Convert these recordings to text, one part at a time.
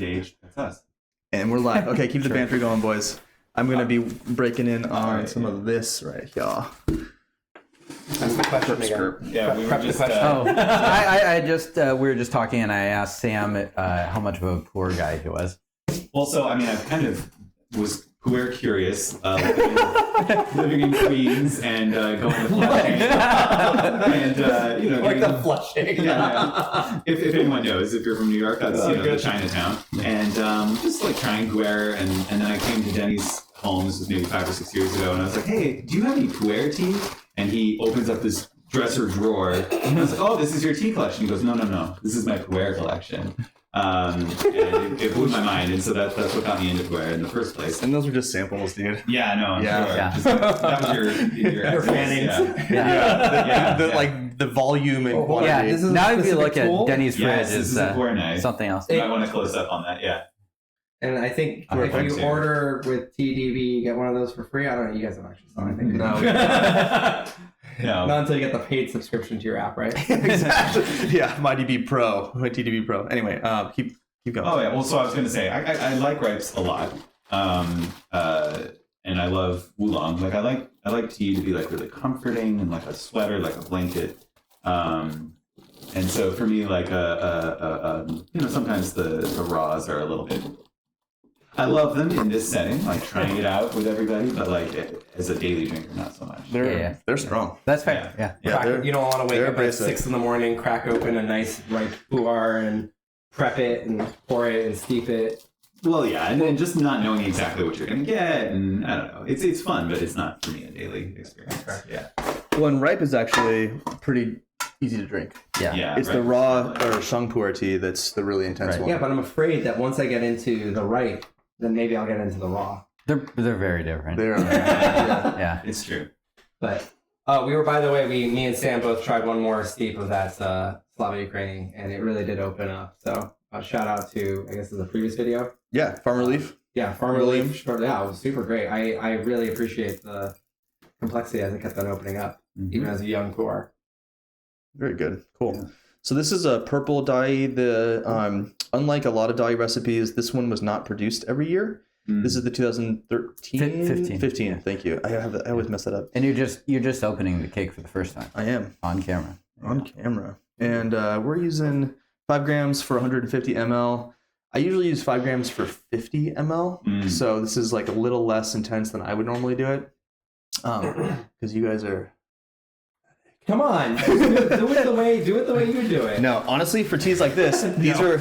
age, that's us. And we're live. Okay, keep the banter going, boys. I'm going to be breaking in on some of this right here. That's the question again. Yeah, we were just... I just, we were just talking and I asked Sam how much of a poor guy he was. Well, so, I mean, I kind of was queer curious, living in Queens and going to Flushing. And, you know... Like the Flushing. Yeah. If anyone knows, if you're from New York, that's, the Chinatown. And just like trying puer, and then I came to Denny's home, this was maybe 5 or 6 years ago, and I was like, hey, do you have any puer tea? And he opens up this dresser drawer, and I was like, oh, this is your tea collection. He goes, no, this is my puer collection. And it blew my mind, and so that's what got me into puer in the first place. And those were just samples, dude. Yeah, no, I'm sure. Yeah. Just, that was your fannings. Like the volume and quantity. Yeah, This is now if you specific look tool? at Denny's fridge, Yes, this is is a puer knife. something else. You might want to close up on that, yeah. And I think Perfect, if you yeah. order with TDB, you get one of those for free. I don't know. You guys don't actually sell anything. No. No. Not until you get the paid subscription to your app, right? Exactly. Yeah, my TDB Pro. Anyway, keep going. Oh yeah, well, so I was going to say, I like ripes a lot, and I love oolong. Like I like tea to be like really comforting and like a sweater, like a blanket. And so for me, like sometimes the raws are a little bit. I love them in this setting, like trying it out with everybody, but like as a daily drinker, not so much. They're strong. That's fair. Yeah. You don't want to wake up at abrasive. 6 a.m, crack open a nice ripe puer and prep it and pour it and steep it. Well, yeah, and then just not knowing exactly what you're going to get, and I don't know. It's fun, but it's not for me a daily experience. Yeah. Well, and ripe is actually pretty easy to drink. Yeah. It's the raw or Sheng puer tea that's the really intense one. Yeah, but I'm afraid that once I get into the ripe, then maybe I'll get into the raw. They're very different. Yeah. It's true. But by the way, me and Sam both tried one more steep of that Slava Ukrainian, and it really did open up. So shout out to, I guess, the previous video. Yeah, Farmer Leaf. Yeah, Farmer Leaf. Yeah, it was super great. I really appreciate the complexity as it kept on opening up, even as a young pour. Very good. Cool. Yeah. So this is a purple Dayi. Unlike a lot of Dayi recipes, this one was not produced every year. This is the 2013? 15. Thank you. I always mess that up. And you're just opening the cake for the first time. I am. On camera. And we're using 5 grams for 150 ml. I usually use 5 grams for 50 ml. So this is like a little less intense than I would normally do it. Because you guys are... Come on, do it the way you do it. No, honestly, for teas like this, these are.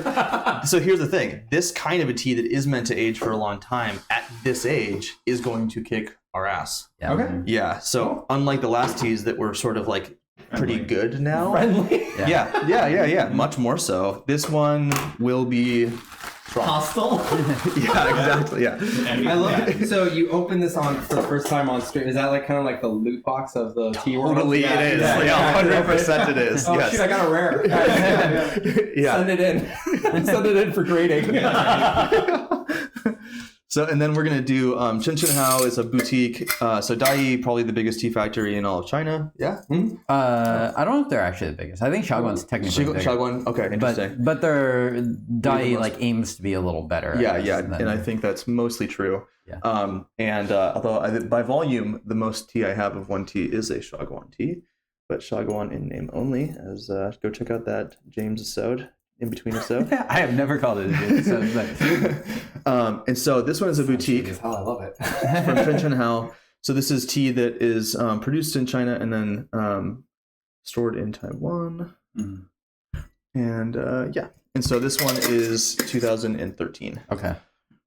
So here's the thing: this kind of a tea that is meant to age for a long time at this age is going to kick our ass. Yeah. Okay. Yeah. So unlike the last teas that were sort of like pretty good now, Friendly. Yeah. Much more so. This one will be. Hostile. Yeah, exactly. Yeah. I love it. So you open this on for the first time on stream. Is that like kind of like the loot box of the tea world? Totally, it is. Yeah, 100% it is. Oh yes. shoot! I got a rare. Yeah. Send it in. Send it in for grading. So, and then we're going to do ChenSheng Hao is a boutique. So Dayi, probably the biggest tea factory in all of China. Yeah. I don't know if they're actually the biggest. I think Shaguan's technically bigger. Shaguan, okay, interesting. But their Dayi like aims to be a little better. Yeah, and I think that's mostly true. Yeah. Although by volume, the most tea I have of one tea is a Shaguan tea, but Shaguan in name only. As go check out that Dennysodes. In between episode. I have never called it a Dennysodes. And so this one is a boutique. Is how I love it. From ChenSheng Hao. So this is tea that is produced in China and then stored in Taiwan. And and so this one is 2013. Okay.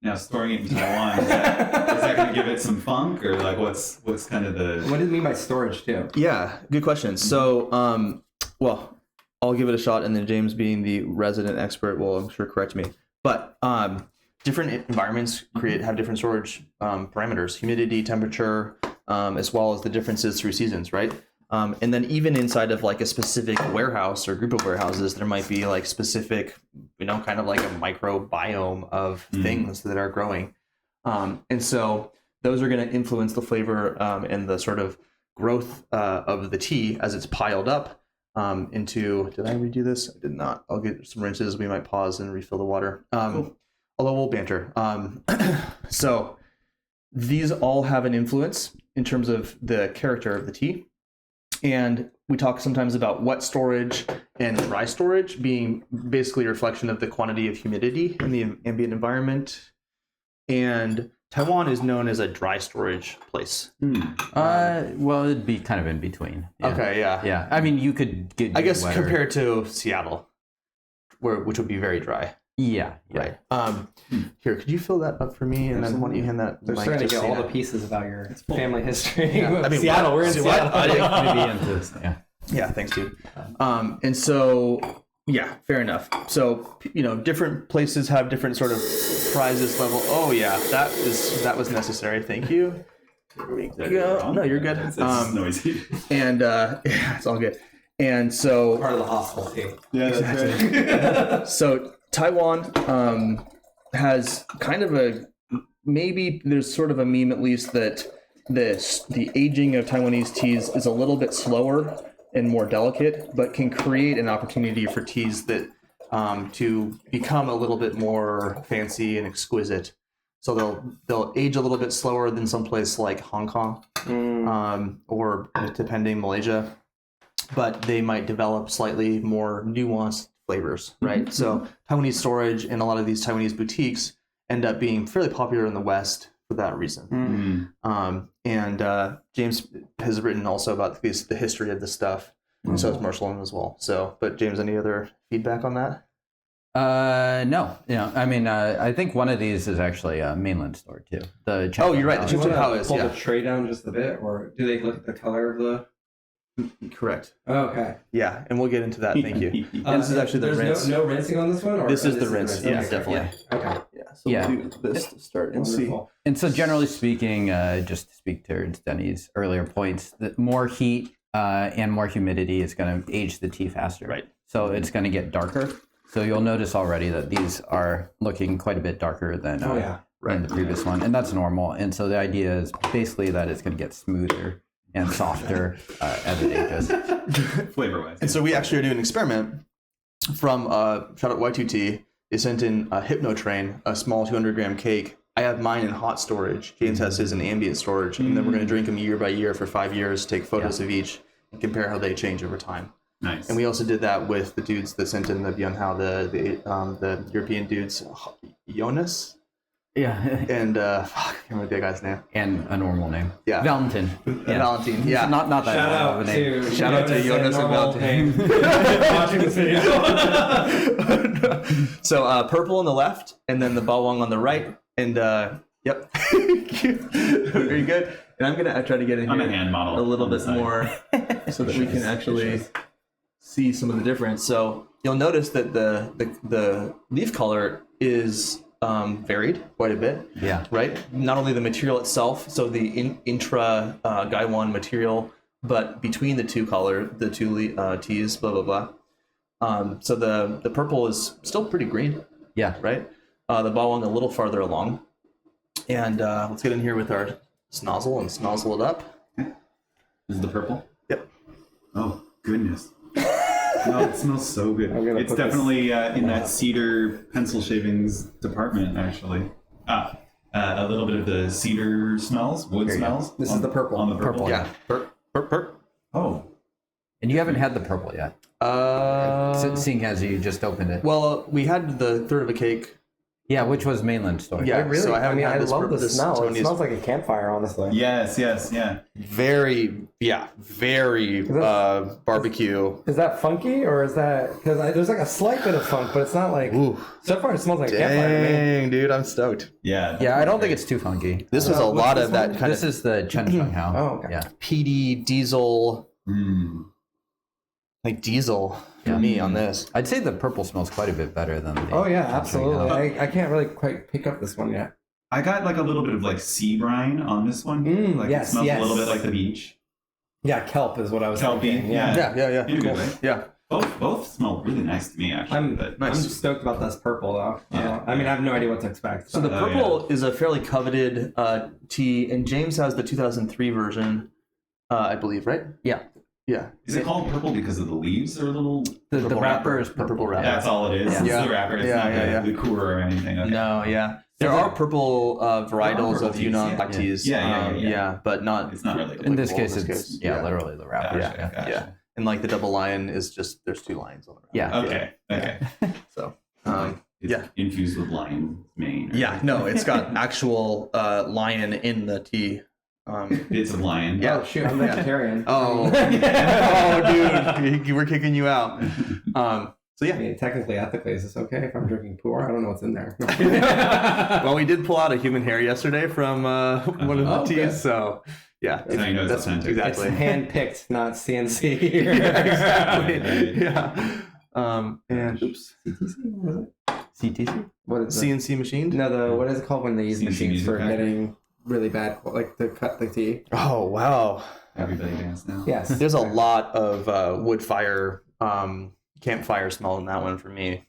Now storing it in Taiwan, is that going to give it some funk, or like what's kind of the? What do you mean by storage too? Yeah, good question. So I'll give it a shot, and then James, being the resident expert, will I'm sure correct me. But different environments have different storage parameters, humidity, temperature, as well as the differences through seasons, right? And then even inside of like a specific warehouse or group of warehouses, there might be like specific, kind of like a microbiome of things that are growing. And so those are going to influence the flavor and the sort of growth of the tea as it's piled up. Did I redo this? I did not. I'll get some rinses. We might pause and refill the water. Cool. although we'll banter. So these all have an influence in terms of the character of the tea. And we talk sometimes about wet storage and dry storage being basically a reflection of the quantity of humidity in the ambient environment. And Taiwan is known as a dry storage place. Well, it'd be kind of in between. Yeah. Okay, yeah. Yeah. I mean, you could get. I guess wetter. compared to Seattle, which would be very dry. Yeah. Right. Here, could you fill that up for me? And then why don't you hand that They're mic starting to get all Sina? the pieces about your family history. Yeah. I mean, Seattle, what? we're in See, what? Seattle. I didn't- Maybe into this. Yeah. Yeah, thanks, dude. And so, yeah, fair enough. So, different places have different sort of prizes level. Oh, yeah, that was necessary. Thank you. There we go. No, you're good. It's noisy. And yeah, it's all good. And so, Part of the hospital team. Yeah, that's right. so Taiwan has kind of maybe there's sort of a meme at least that the aging of Taiwanese teas is a little bit slower and more delicate, but can create an opportunity for teas that to become a little bit more fancy and exquisite. So they'll age a little bit slower than someplace like Hong Kong, or depending Malaysia, but they might develop slightly more nuanced flavors, right? So Taiwanese storage and a lot of these Taiwanese boutiques end up being fairly popular in the West for that reason. And James has written also about the history of the stuff, and so has Marshall as well. So, but James, any other feedback on that? No. I mean, I think one of these is actually a mainland store too. The Oh, you're right. The Do you ChenSheng want Hao to is, pull yeah. the tray down just a bit, or do they look at the color of the? Correct. Oh, okay. Yeah, and we'll get into that. Thank you. And this is actually the There's rinse. no rinsing on this one? Or This is the rinse. Yeah, Okay. definitely. Okay. Yeah. So Yeah. we'll do this to start and see. Wonderful. And so, generally speaking, just to speak towards Denny's earlier points, that more heat and more humidity is going to age the tea faster. Right. So it's going to get darker. So you'll notice already that these are looking quite a bit darker than Oh, yeah. than the previous one, and that's normal. And so the idea is basically that it's going to get smoother and softer as it ages. Flavor-wise. And so we actually are doing an experiment from shout out Y2T. They sent in a Hypno-Train, a small 200-gram cake. I have mine in hot storage. James has his in ambient storage, and then we're going to drink them year by year for 5 years, take photos of each, and compare how they change over time. Nice. And we also did that with the dudes that sent in the Byunhao, the European dudes, Jonas Yeah. and I can't remember the guy's name. And a normal name. Yeah. Valentin. Yeah. Valentine. Yeah. Not that Shout normal out of a name. to Shout out to Jonas and normal Valentin. name. Watching this video. So purple on the left, and then the Bawang on the right, and yep, very good. And I'm gonna try to get in I'm here a hand model a little on the bit side. more so that we can actually see some of the difference. So you'll notice that the leaf color is varied quite a bit. Yeah. Right. Not only the material itself, so the intra Gaiwan material, but between the two teas, blah blah blah. So the purple is still pretty green, Yeah. right? The Bawang a little farther along. And let's get in here with our snozzle and snozzle it up. This is the purple? Yep. Oh, goodness. No, it smells so good. gonna It's put this- definitely in that cedar pencil shavings department, actually. A little bit of the cedar smells, wood smells. This is the purple. On the purple. Yeah. Perp. Oh, And you haven't had the purple yet, seeing as you just opened it. Well, we had the third of a cake. Yeah, which was mainland store. Yeah. Really? So I I haven't mean, had I this love the this smell. It Tony's- smells like a campfire, honestly. yes, yeah. very barbecue. Is that funky, or is that because there's like a slight bit of funk, but it's not like. Ooh. So far, it smells like a campfire to me. Dang, dude, I'm stoked. Yeah. Yeah, I don't think it's too funky. This was a what's lot this of that one? kind This of is the ChenSheng Hao. Oh, okay. Yeah. peaty diesel, Mm. like diesel for Yeah. me on this. I'd say the purple smells quite a bit better than the Oh yeah, ChenSheng absolutely. Hao. I can't really quite pick up this one yet. I got like a little bit of like sea brine on this one. Like yes, it smells yes. a little bit like the beach. Yeah, kelp is what I was Kelpy, thinking. yeah. Yeah. You're Cool. good, right? Yeah. Both smell really nice to me, actually. But I'm stoked about this purple though. Yeah. I mean, I have no idea what to expect. So the Oh, purple is a fairly coveted tea, and James has the 2003 version, I believe, right? Yeah. Yeah. Is it called purple because of the leaves or little? The Purple wrapper is wrapper. purple. Wrapper. That's all it is. Yeah. It's Yeah. the wrapper. It's Yeah, not yeah, the liqueur or anything. Okay. No, yeah. There are purple varietals purple of teas, Yunnan yeah. black teas. Yeah. but not. It's not really. In this Well, case, it's literally the wrapper. Gotcha. Yeah. And like the double lion is just there's 2 lions on the wrapper. Yeah. Okay. So It's yeah. infused with lion's mane. Right? yeah, no, it's got actual lion in the tea. Bits of lion. Yeah. Oh shoot, I'm vegetarian. Oh, dude, we're kicking you out. So I yeah. mean, technically, ethically, is this okay if I'm drinking pu'er? I don't know what's in there. Well, we did pull out a human hair yesterday from one of the Oh, teas, good. so yeah, So now you know it's authentic. exactly. It's hand-picked, not CNC. Yeah, exactly. Right. Yeah. And oops, What is it? CTC? What is it? CNC machined. No, what is it called when they use CNC machines music for factory. getting really bad, like to cut the tea? Oh wow. Everybody dance now. Yes. There's a lot of wood fire, campfire smell in that one for me.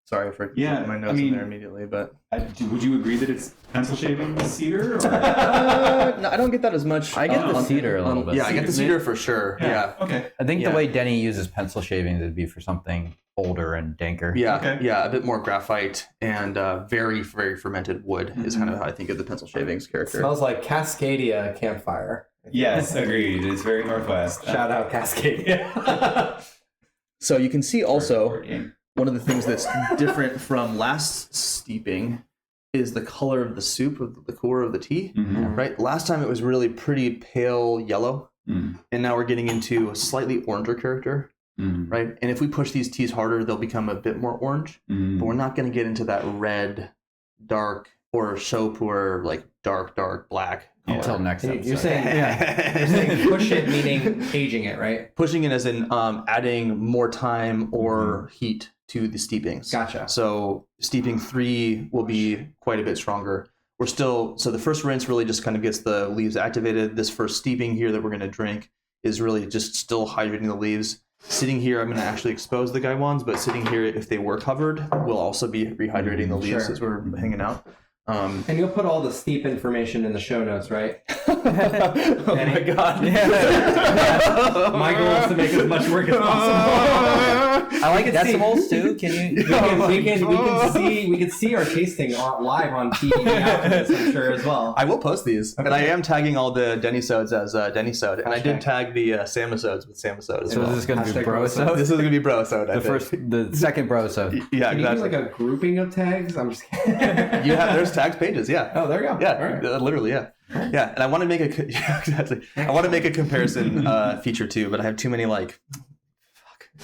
Sorry for Yeah, putting my I nose mean- in there immediately, but Would you agree that it's pencil shaving cedar? Or? no, I don't get that as much. I get the on- cedar a little bit. Yeah, I get the cedar for sure. Yeah. Okay. I think Yeah. the way Denny uses pencil shavings would be for something older and danker. Yeah, Okay. yeah, a bit more graphite and very, very fermented wood is kind of how I think of the pencil shavings character. Smells like Cascadia campfire. Yes, agreed. It's very Northwest. Shout out Cascadia. So you can see also Board game. one of the things that's different from last steeping is the color of the soup, of the liqueur of the tea. Mhm. Right? Last time it was really pretty pale yellow, Mm. and now we're getting into a slightly oranger character, Mm. right? And if we push these teas harder, they'll become a bit more orange, Mm. but we're not going to get into that red, dark, or show pour, like dark black color. Until next episode. You're saying push it, meaning aging it, right? Pushing it as in adding more time or heat to the steepings. Gotcha. So steeping 3 will be quite a bit stronger. We're still, so the first rinse really just kind of gets the leaves activated. This first steeping here that we're going to drink is really just still hydrating the leaves. Sitting here, I'm going to actually expose the gaiwans, but sitting here, if they were covered, we'll also be rehydrating the leaves Sure. as we're hanging out. And you'll put all the steep information in the show notes, right? Oh my god. My goal is to make as much work as possible. I like can decimals too. Can you? We can see our tasting live on TV after this, I'm sure, as well. I will post these, and I am tagging all the Dennysodes as Dennysode, and I did tag the Samasodes with Samasodes. as So well. is this going to be Hashtag Broisode? This is going to be Broisode. I think. The second Broisode. Yeah, Can you do exactly. like a grouping of tags? I'm just kidding. There's tags pages. Yeah. Oh, there you go. Yeah, All right. literally, yeah, yeah. And I want to make a yeah, exactly. I want to make a comparison feature too, but I have too many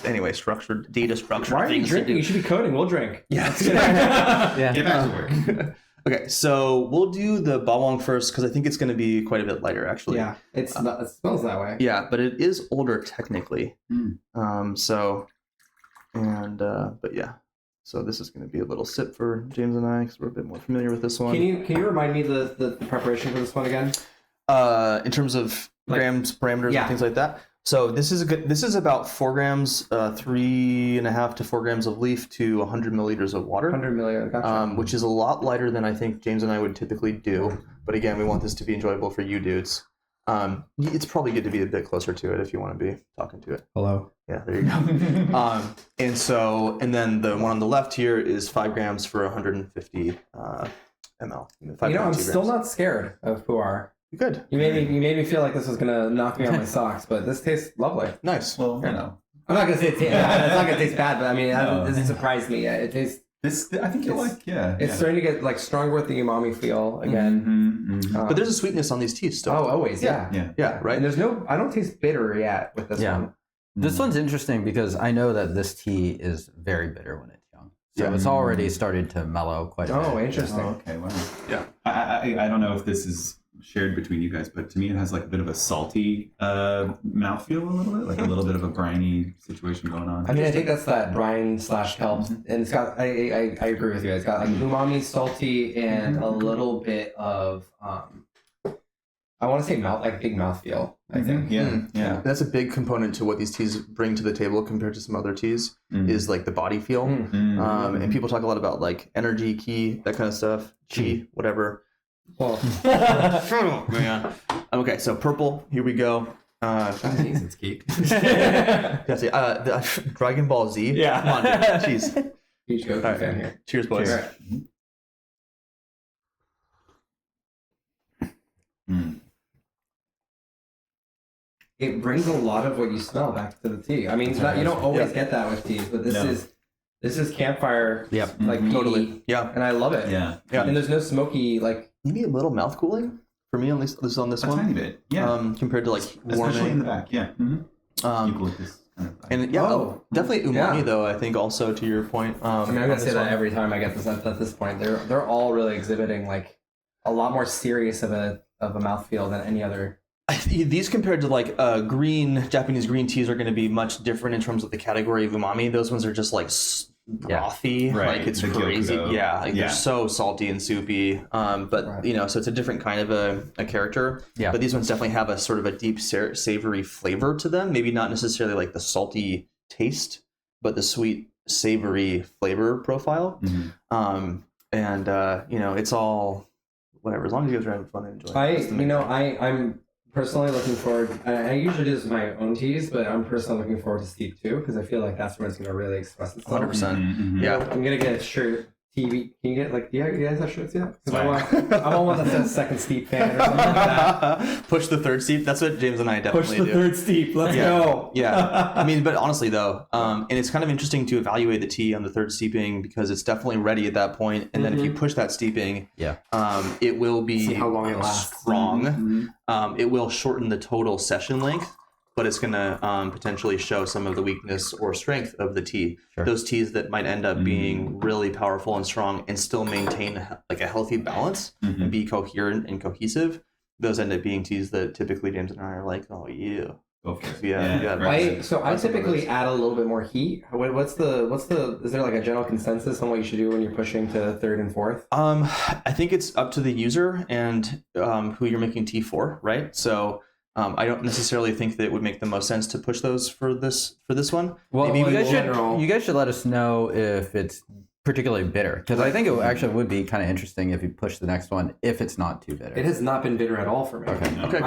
anyway structured data structured Why are you things to drinking? do. You should be coding. We'll drink. Yeah. Yeah. Get back to work. Okay, so we'll do the bawang first because I think it's going to be quite a bit lighter actually. Yeah, it smells that way. Yeah, but it is older technically. Mm. But yeah. So this is going to be a little sip for James and I because we're a bit more familiar with this one. Can you remind me the preparation for this one again? In terms of grams, parameters, Yeah. and things like that. So this is about 4 grams, 3.5 to 4 grams of leaf to 100 milliliters of water. 100 million. Gotcha. Which is a lot lighter than I think James and I would typically do. But again, we want this to be enjoyable for you dudes. It's probably good to be a bit closer to it if you want to be talking to it. Hello. Yeah, there you go. And then the one on the left here is 5 grams for 150 ml. I'm still not scared of pu'er. Good. You made me feel like this was gonna knock me on my socks, but this tastes lovely. Nice. Well, you know. I'm not gonna say it's not gonna taste bad, but I mean, No. it doesn't surprise me yet. It tastes. This, I think you'll like, yeah. It's starting to get like stronger with the umami feel again. Mm-hmm. But there's a sweetness on these teas still. Oh, always, yeah. Yeah. Yeah, right? And I don't taste bitter yet with this Yeah. one. This one's interesting because I know that this tea is very bitter when it's young. So Yeah. it's already started to mellow quite a bit. Oh, interesting. Oh, okay, wow. Yeah. I don't know if this is shared between you guys, but to me it has like a bit of a salty mouthfeel a little bit, like a little bit of a briny situation going on. I mean, I think that's that brine / kelp, and it's got. I agree with you. It's got like umami, salty, and a little bit of I want to say big mouthfeel. I think. Yeah, yeah. That's a big component to what these teas bring to the table compared to some other teas is like the body feel. And people talk a lot about like energy, ki, that kind of stuff, chi, whatever. Well, Okay, so purple, here we go. Chinese, it's key. Dragon Ball Z. Yeah. Come on, dude. Jeez. Huge Goku All right. fan here. Cheers, boys. Cheers. It brings a lot of what you smell back to the tea. I mean, it's not, you don't always get that with teas, but this is campfire. Yep. Like peaty, Totally. Yeah. and I love it. Yeah. And there's no smoky like. Maybe a little mouth cooling for me, at least on this A one. tiny bit. Yeah. Compared to like Especially in the warming. back. Yeah. Eucalyptus kind of. And yeah, Oh, definitely umami yeah. though. I think also to your point. I mean, I'm gonna say that every time I get this at this point. They're all really exhibiting like a lot more serious of a mouthfeel than any other. These compared to like Japanese green teas are going to be much different in terms of the category of umami. Those ones are just like brothy, Right. like it's The crazy. Gyokudo. Yeah, like they're so salty and soupy. But Right. so it's a different kind of a character. Yeah. But these ones definitely have a sort of a deep savory flavor to them. Maybe not necessarily like the salty taste, but the sweet savory flavor profile. It's all whatever. As long as you guys are having fun and enjoying. I'm personally looking forward. I usually do this with my own teas, but I'm personally looking forward to steep too because I feel like that's where it's going to really express itself. 100%. Yeah. I'm gonna get a shirt. TV. Can you get like? Do you guys have shirts yet? Because I want one that says second steep fan or something like that. Push the third steep. That's what James and I definitely do. third steep. Let's go. Yeah. I mean, but honestly though, and it's kind of interesting to evaluate the tea on the third steeping because it's definitely ready at that point. And then if you push that steeping, it will be See how long it lasts. strong. It will shorten the total session length, but it's going to potentially show some of the weakness or strength of the tea. Sure. Those teas that might end up being really powerful and strong and still maintain like a healthy balance and be coherent and cohesive, those end up being teas that typically James and I are like, oh yeah. Go for it. Yeah. I typically add a little bit more heat. What's the is there like a general consensus on what you should do when you're pushing to third and fourth? I think it's up to the user and who you're making tea for, right? So I don't necessarily think that it would make the most sense to push those for this one. Well, Maybe you guys should let us know if it's particularly bitter because I think it actually would be kind of interesting if you push the next one if it's not too bitter. It has not been bitter at all for me. Okay. Okay.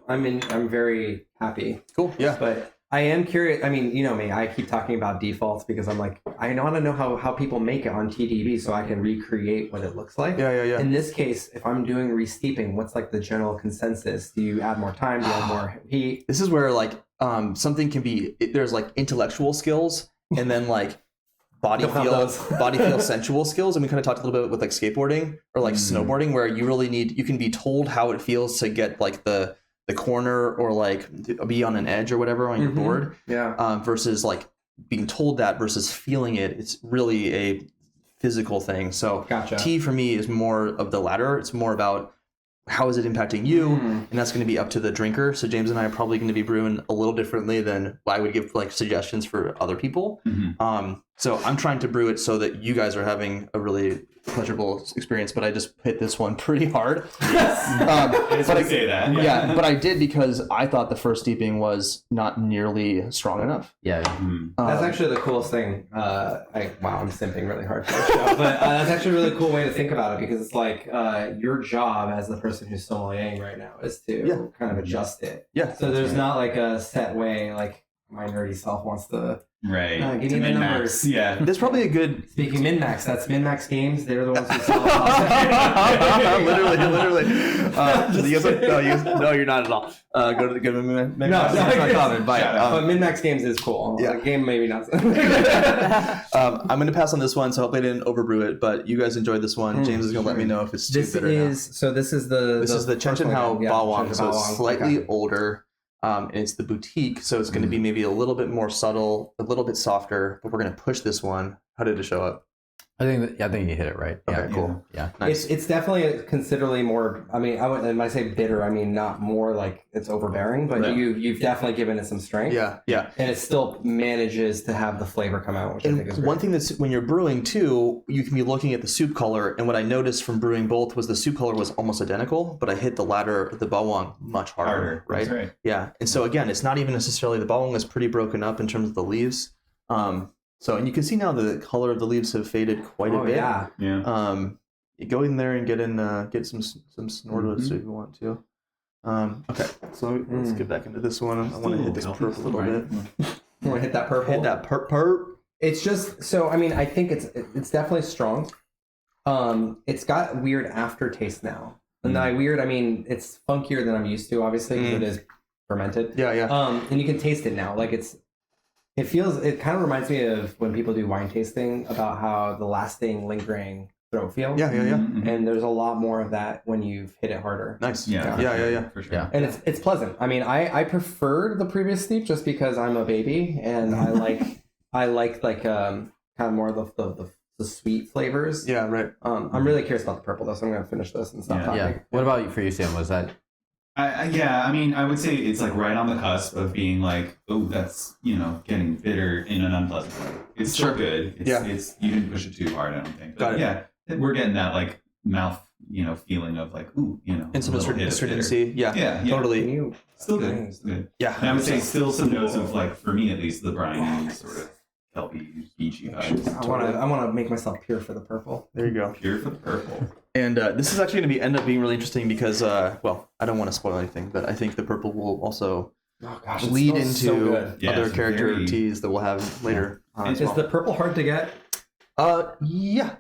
I'm very happy. Cool. Yeah. But I am curious. I mean, you know me. I keep talking about defaults because I'm like, I want to know how people make it on TDB so I can recreate what it looks like. Yeah. In this case, if I'm doing resteeping, what's like the general consensus? Do you add more time? Do you add more heat? This is where like something can be. There's like intellectual skills and then like body feel sensual skills, and we kind of talked a little bit with like skateboarding or like snowboarding where you can be told how it feels to get like the corner or like be on an edge or whatever on your board versus like being told that versus feeling it. It's really a physical thing. So tea for me is more of the latter. It's more about how is it impacting you, and that's going to be up to the drinker. So James and I are probably going to be brewing a little differently than I would give like suggestions for other people. So I'm trying to brew it so that you guys are having a really pleasurable experience, but I just hit this one pretty hard. But I say that. Yeah, but I did because I thought the first steeping was not nearly strong enough. Yeah. That's actually the coolest thing. I'm simping really hard for the show, but that's actually a really cool way to think about it because it's like your job as the person who's sommeliering right now is to kind of adjust it. Yeah. So there's not like a set way like my nerdy self wants to. Right. Give me the numbers. Yeah. There's probably a good. Speaking min-max, that's min-max games. They're the ones who sell. literally. No, you're not at all. Go to the good min-max. But min-max games is cool. Yeah. Game maybe not. I'm going to pass on this one, so hopefully I didn't overbrew it. But you guys enjoyed this one. James is going to let me know if it's too bitter. This is the ChenSheng Hao Bawang, so it's slightly Okay. older. And it's the boutique, so it's going to be maybe a little bit more subtle, a little bit softer. But we're going to push this one. How did it show up? I think you hit it right. Okay, Yeah, cool. Yeah. Nice. It's definitely considerably more. I mean, when I say bitter, I mean not more like it's overbearing, but you've definitely given it some strength. Yeah. And it still manages to have the flavor come out, which I think is And great. one thing that's when you're brewing too, you can be looking at the soup color. And what I noticed from brewing both was the soup color was almost identical, but I hit the latter, the bawang, much harder. Right? That's right. Yeah. And so again, it's not even necessarily the bawang is pretty broken up in terms of the leaves. And you can see now the color of the leaves have faded quite a bit. Yeah. Yeah. You go in there and get some snordos if you want to. Okay, so let's get back into this one. I want to hit this purple a little bit. You want to hit that purple? Hit that perp. It's just so. I mean, I think it's definitely strong. It's got weird aftertaste now. And by weird, I mean it's funkier than I'm used to, obviously, because it is fermented. Yeah. And you can taste it now. Like it kind of reminds me of when people do wine tasting about how the lasting, lingering throat feel. Yeah. And there's a lot more of that when you've hit it harder. Nice. Yeah. For sure. Yeah. And it's pleasant. I mean, I preferred the previous steep just because I'm a baby and I like kind of more of the sweet flavors. Yeah, right. I'm really curious about the purple though, so I'm gonna finish this and stop talking. Yeah. What about you for you, Sam? Was that? I mean, I would say it's like right on the cusp of being like, oh, that's, getting bitter in an unpleasant way. It's still good. It's you didn't push it too hard, I don't think. But Got it. yeah, we're getting that like mouth, feeling of like, ooh, and some little hit of bitter. astringency. Yeah, totally. Still good. Still good. Yeah. And I would say still some notes of like, for me at least, the briny sort of kelpy, beachy vibes. I wanna make myself pure for the purple. There you go. Pure for the purple. And this is actually going to end up being really interesting because, well, I don't want to spoil anything, but I think the purple will also lead into other character teas that we'll have later. Is the purple hard to get? Yeah,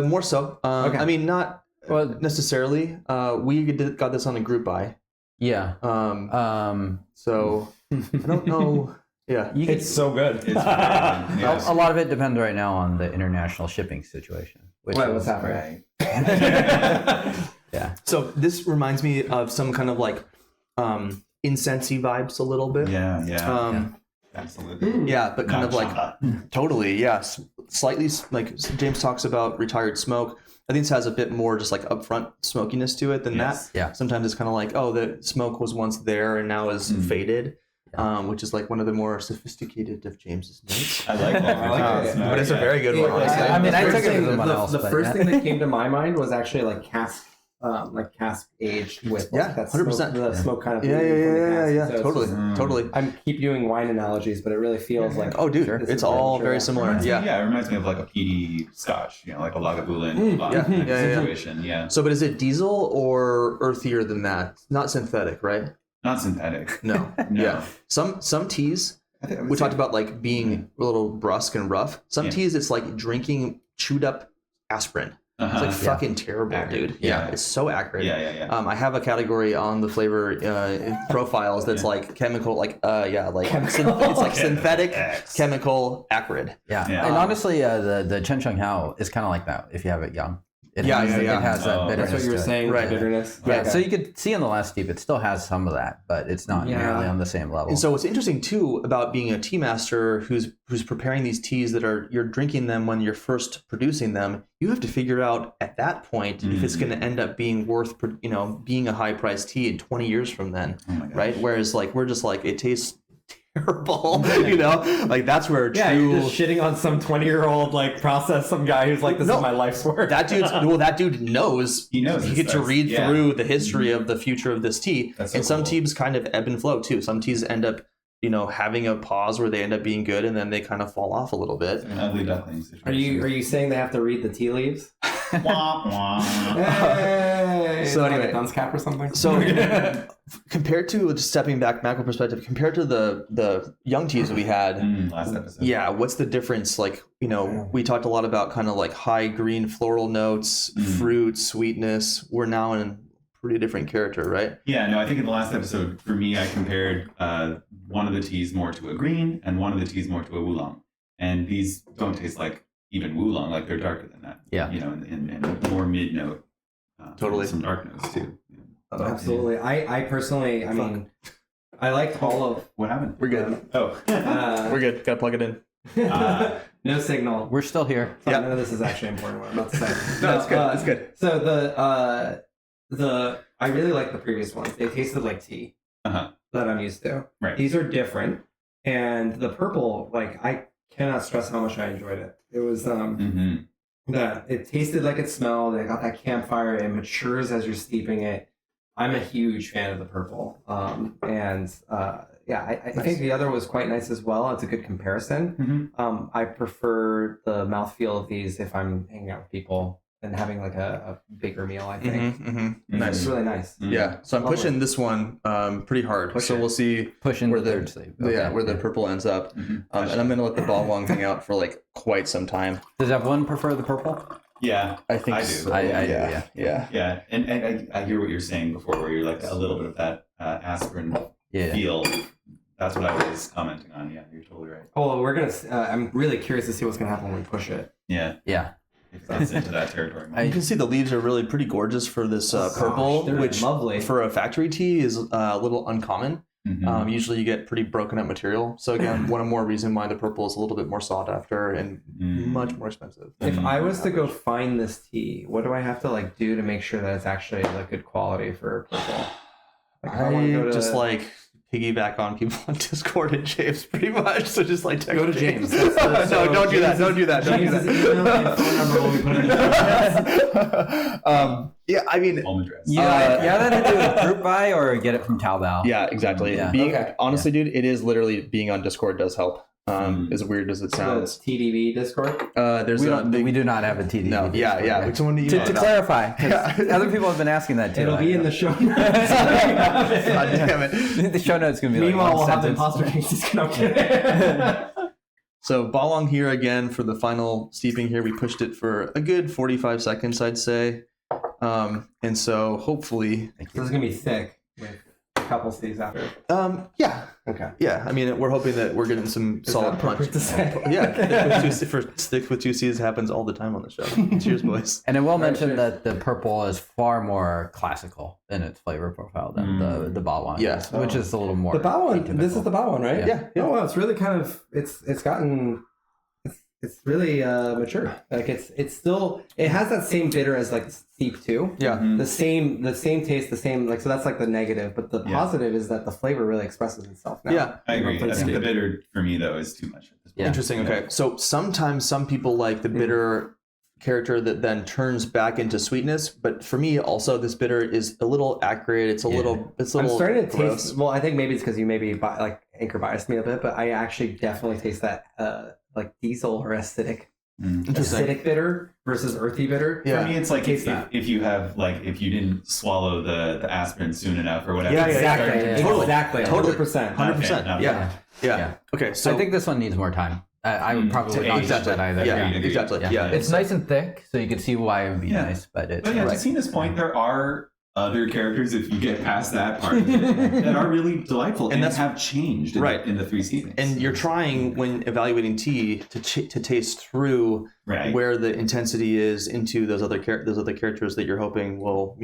more so. Okay. I mean, not necessarily. We got this on a group buy. Yeah. So I don't know. Yeah, It's so good. It's yes. A lot of it depends right now on the international shipping situation. What's happening? Yeah. So this reminds me of some kind of like incensey vibes a little bit. Yeah. Absolutely. Yeah, but kind Not of like chapa. totally, yeah. Slightly like James talks about retired smoke. I think this has a bit more just like upfront smokiness to it than that. Yeah. Sometimes it's kind of like, oh, the smoke was once there and now is faded. Which is like one of the more sophisticated of James's notes. I like that. But it's a very good one. Honestly. I mean, I took it as someone the else. The but first yeah. thing that came to my mind was actually like cask aged with that 100%. the smoke kind of Yeah. So Totally. I keep doing wine analogies, but it really feels like Oh, dude, this it's is all true. very similar. Yeah. It reminds me of like a peaty scotch, like a Lagavulin situation. Yeah. So, but is it diesel or earthier than that? Not synthetic, right? Not synthetic. No. No. Yeah. Some teas we talked about like being a little brusque and rough. Some teas it's like drinking chewed up aspirin. It's like fucking terrible, Acrid. dude. Yeah, it's so acrid. Yeah. I have a category on the flavor profiles that's like chemical, like it's like synthetic chemical acrid. Yeah. Yeah. And honestly, the ChenSheng Hao is kind of like that if you have it young. It Yeah. has that bitterness. That's what you were to it. saying, Right. bitterness. Yeah, Okay. so you could see in the last steep, it still has some of that, but it's not nearly on the same level. And so what's interesting too about being a tea master who's preparing these teas that you're drinking them when you're first producing them, you have to figure out at that point if it's going to end up being worth being a high priced tea in 20 years from then, right? Whereas like we're just like it tastes terrible, like that's where you're just shitting on some 20-year-old like process, some guy who's like, this is my life's work. That dude knows. He knows. You get to read through the history of the future of this tea. That's so and some cool. teas kind of ebb and flow too. Some teas end up, having a pause where they end up being good and then they kind of fall off a little bit. An ugly duckling situation. Are you saying they have to read the tea leaves? Wah, wah. Hey, So like anyway. a dunce cap or something. So compared to just stepping back macro perspective, compared to the young teas we had, Last episode. yeah, what's the difference? Like, we talked a lot about kind of like high green floral notes, fruit, sweetness. We're now in a pretty different character, right? Yeah, no, I think in the last episode, for me, I compared one of the teas more to a green and one of the teas more to a oolong. And these don't taste like even oolong, like they're darker than that. Yeah. And more mid note. Totally. Some dark notes too. Absolutely. I personally, I mean, I liked all of. What happened? We're good. Oh. We're good. Gotta plug it in. No signal. We're still here. Yeah. None of this is actually important. What I'm about to say. No, it's good. It's good. So I really like the previous ones. They tasted like tea that I'm used to. Right. These are different, and the purple, like I cannot stress how much I enjoyed it. It was it tasted like it smelled. It got that campfire. It matures as you're steeping it. I'm a huge fan of the purple, I think the other was quite nice as well. It's a good comparison. I prefer the mouthfeel of these if I'm hanging out with people and having like a bigger meal. I think Nice. it's really nice. Yeah. So I'm Lovely. pushing this one pretty hard. Push so it. we'll see Pushing where the the third sleeve. where the purple ends up. And I'm gonna let the bawang hang out for like quite some time. Does everyone prefer the purple? Yeah, I think I do. so. I do, yeah. Yeah, and I hear what you're saying before, where you're like a little bit of that aspirin Yeah. feel. That's what I was commenting on. Yeah, you're totally right. Oh, we're gonna. I'm really curious to see what's gonna happen when we push it. Yeah, Yeah. it gets into that territory. You can see the leaves are really pretty gorgeous for this purple, they're which lovely. for a factory tea is a little uncommon. Mhm. Usually you get pretty broken up material. So again, one more reason why the purple is a little bit more sought after and much more expensive. If I was to go find this tea, what do I have to like do to make sure that it's actually like good quality for purple? Like, if wanna go to- just like piggyback on people on Discord and James pretty much. So just like text Go to James. no, don't do that. James' Don't do that. Don't do James' that. email and phone number will be put in the show notes. Yeah, I mean, Home address. You either do a group buy or get it from Taobao. yeah, exactly. Yeah. Being Okay. honestly, dude, it is literally being on Discord does help. As weird as it So sounds. TDB Discord. There's We a don't. big, We do not have a TD. no, yeah. Which one do you To know? clarify, 'cause other people have been asking that too. It'll be in the show notes. God damn it. The show notes gonna be Meanwhile, like we'll one have the sentence. imposter cases. So bawang here again for the final steeping here. We pushed it for a good 45 seconds, I'd say. And so hopefully, This is gonna be thick with a couple C's after. yeah. Okay. Yeah, I mean, we're hoping that we're getting some solid that punch. appropriate to say? Yeah, stick with two C's happens all the time on the show. Cheers, boys. And I will mention cheers. that the purple is far more classical in its flavor profile than the bawang. Yeah. is, which is a little more. The Bawang. atypical. This is the Bawang, right? Yeah. Oh wow, it's really kind of it's gotten it's really mature. Like it's still it has that same bitter as like steep too. Yeah. The same taste, the same like so that's like the negative, but the positive is that the flavor really expresses itself now. Yeah. I agree. Yeah. I think the bitter for me though is too much at this point. Yeah. Interesting. Okay. So sometimes some people like the bitter character that then turns back into sweetness, but for me also this bitter is a little acrid. It's a little. I'm starting to gross. taste. Well, I think maybe it's because you maybe like anchor biased me a bit, but I actually definitely taste that like diesel or acidic Interesting. acidic bitter versus earthy bitter. Yeah. For me, it's like Taste if, that. if you have like if you didn't swallow the aspirin soon enough or whatever. Yeah, it's Exactly. starting to- Totally. Exactly. Totally. 100%. 100%. Not Yeah. bad. Yeah. Okay. So I think this one needs more time. I would probably To not age. judge that either. Yeah. Agreed. Exactly. Yeah. Yeah. It's nice and thick, so you can see why it would be Yeah. nice, but it's But yeah, to Sina's point, there are other characters, if you get past that part, of it, that are really delightful and that's- have changed in, Right. in the three seasons. And you're trying when evaluating tea to taste through right. where the intensity is into those other characters that you're hoping will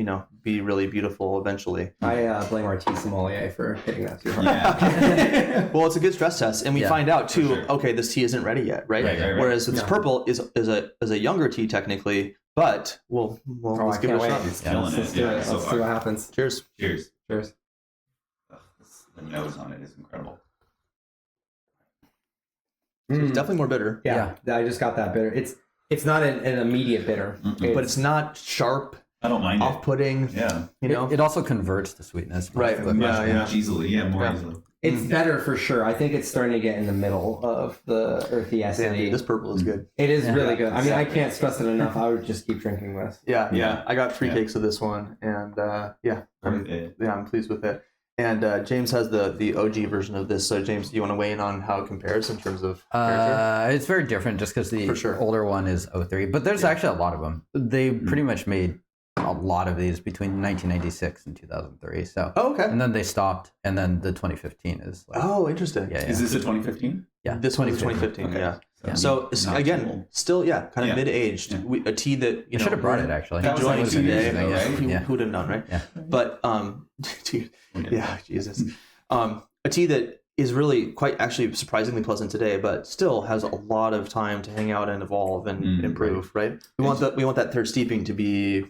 be really beautiful eventually. I blame our tea sommelier for hitting that too hard. Yeah. Well, it's a good stress test, and we Yeah, find out too. sure. Okay, this tea isn't ready yet, right? Right. Whereas this Yeah. purple is a younger tea technically, but Oh, let's I give it can't a wait. shot. It's killing Let's it. do Yeah, it. so Let's see far. what happens. Cheers. Cheers. Cheers. Ugh, the nose on it is incredible. It's definitely more bitter, Yeah, I just got that bitter. It's not an immediate bitter, but it's not sharp, I don't mind it. off-putting. Yeah. You know, It also converts to sweetness. Right. Much, Yeah. much easily. Yeah, more Yeah. easily. it's better for sure. I think it's starting to get in the middle of the earthy Damn, acidity. dude, this purple is good. It is Yeah. really good. I mean, I can't stress it enough. I would just keep drinking this. Yeah. I got 3 Yeah. cakes of this one, and I'm It- I'm pleased with it. And James has the OG version of this. So James, do you want to weigh in on how it compares in terms of character? It's very different just because the For sure. older one is 03, but there's actually a lot of them. They pretty much made a lot of these between 1996 and 2003. So, Oh, okay. and then they stopped, and then the 2015 is like, Oh, interesting. yeah, Is this a 2015? yeah. This one is 2015. Okay. Yeah. Yeah. So it's, Not too again, old. still kind of Yeah. mid-aged. Yeah. A tea that I should have brought it actually. That was like enjoying 2 years today. ago, Yeah. right? Who would have known, right? Yeah. But dude, yeah, Jesus. A tea that is really quite actually surprisingly pleasant today, but still has a lot of time to hang out and evolve and improve. Right. We want that third steeping to be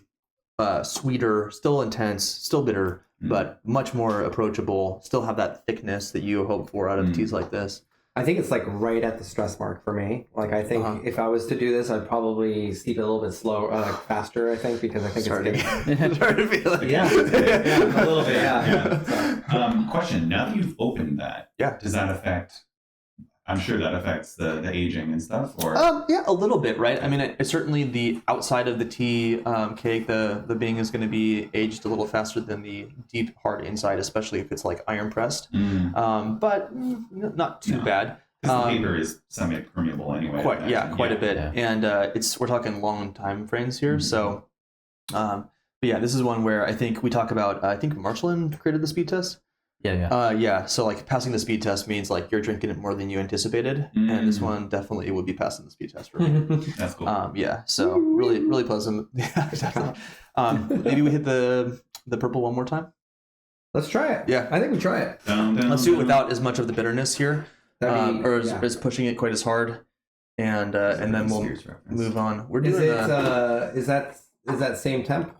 sweeter, still intense, still bitter, but much more approachable. Still have that thickness that you hope for out of teas like this. I think it's like right at the stress mark for me. Like I think if I was to do this, I'd probably steep it a little bit slower, like faster. I think because I think Starting it's good. to feel like Yeah, a little bit. Yeah. Question: now that you've opened that, Yeah. does that affect I'm sure that affects the aging and stuff. Or Yeah, a little bit, right? I mean, it certainly the outside of the tea cake, the being is going to be aged a little faster than the deep hard inside, especially if it's like iron pressed. But not too bad. Because the paper is semi-permeable anyway. Quite a bit, and we're talking long time frames here. So, but yeah, this is one where I think we talk about. I think Marshland created the speed test. Yeah. So like passing the speed test means like you're drinking it more than you anticipated, and this one definitely would be passing the speed test for me. That's cool. Yeah. So really pleasant. Yeah, exactly. Maybe we hit the purple one more time. Let's try it. Yeah. I think we try it. Let's do it without as much of the bitterness here, as pushing it quite as hard, and then we'll move on. We're doing. Is that same temp?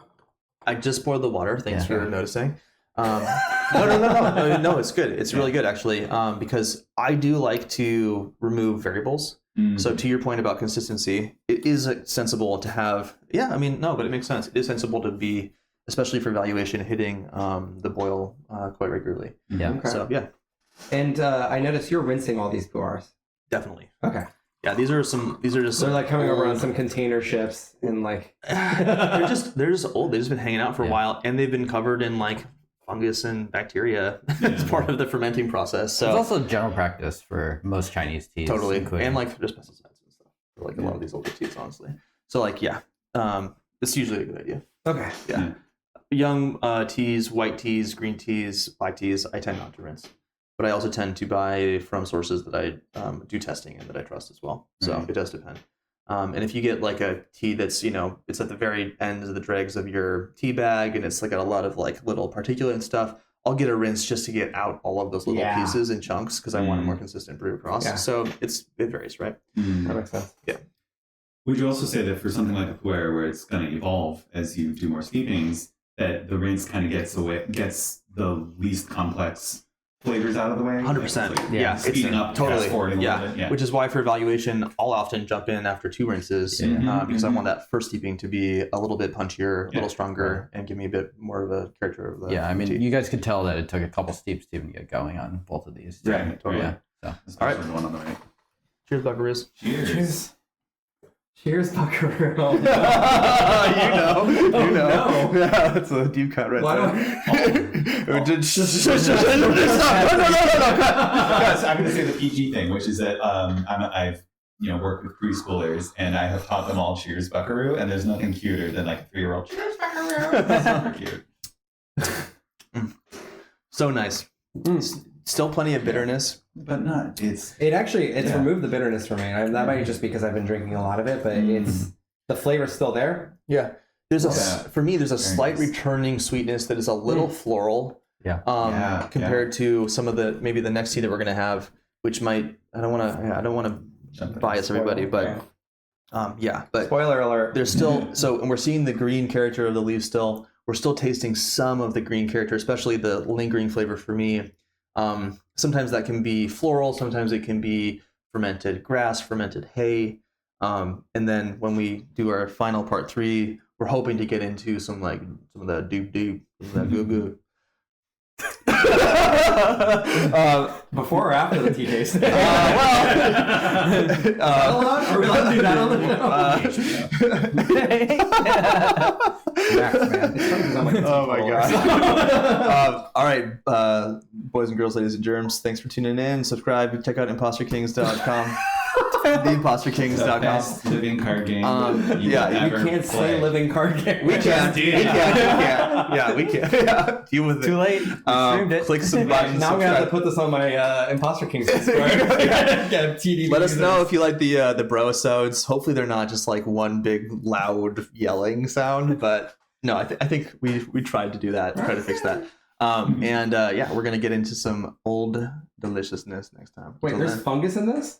I just poured the water. Thanks for noticing. No, it's good. It's really good actually, because I do like to remove variables. So to your point about consistency, it is sensible to have. Yeah, I mean, no, but it makes sense. It is sensible to be, especially for valuation, hitting the boil quite regularly. Yeah. Okay. So yeah. And I noticed you're rinsing all these puars. Definitely. Okay. Yeah, these are just They're like coming over on some container ships and like they're just old. They've just been hanging out for a while, and they've been covered in like fungus and bacteria as part of the fermenting process. So it's also general practice for most Chinese teas. Totally, including... and like just pesticides and stuff for like a lot of these older teas, honestly. So like it's usually a good idea. okay. Yeah. Young teas, white teas, green teas, black teas, I tend not to rinse. But I also tend to buy from sources that I do testing and that I trust as well. So it does depend. And if you get like a tea that's, it's at the very ends of the dregs of your tea bag and it's like got a lot of like little particulate and stuff, I'll get a rinse just to get out all of those little pieces and chunks because I want a more consistent brew across. Yeah. So it varies, right? That makes sense. Yeah. Would you also say that for something like a puer where it's going to evolve as you do more steepings, that the rinse kind of gets the least complex flavors out of the way? 100%. Like, yeah, speeding up, totally. fast forwarding a little bit. Yeah. Which is why for evaluation, I'll often jump in after 2 rinses because I want that first steeping to be a little bit punchier, a little stronger, and give me a bit more of a character of the I mean, tea. you guys could tell that it took a couple steeps to even get going on both of these. Right, totally. Yeah. So. All right. The one on the right. Cheers, Buckaroos. Cheers. Cheers, Buckaroo. you know. No. Yeah, that's a deep cut right there. No, guys, I'm going to say the PG thing, which is that I've worked with preschoolers and I have taught them all cheers Buckaroo, and there's nothing cuter than like a 3-year-old cheers Buckaroo. That's super cute. So nice. Still plenty of bitterness, but not. It's removed the bitterness for me. That might just because I've been drinking a lot of it, but it's the flavor's still there. Yeah. There's for me, there's a slight returning sweetness that is a little floral. Yeah. Compared to some of maybe the next tea that we're gonna have, which might I don't want to bias everybody, but but spoiler alert. There's still and we're seeing the green character of the leaves still. We're still tasting some of the green character, especially the lingering flavor for me. Sometimes that can be floral, sometimes it can be fermented grass, fermented hay. And then when we do our final part 3, we're hoping to get into some of that doop, some of that goo. Before or after the tea taste? Are we allowed to do that on the show? Max, man. Oh my god. All right, boys and girls, ladies and germs, thanks for tuning in. Subscribe, check out imposterkings.com. TheImposterKings.com. Best living card game. You can't say living card game. We can. Yeah, we can. Yeah. Deal with it. Too late. Click some buttons. Now I'm gonna have to put this on my Imposter Kings Discord. Let us know if you like the Broisodes. Hopefully they're not just like one big loud yelling sound, but no, I think we tried to do that. Try to fix that. And we're gonna get into some old deliciousness next time. Wait, there's fungus in this?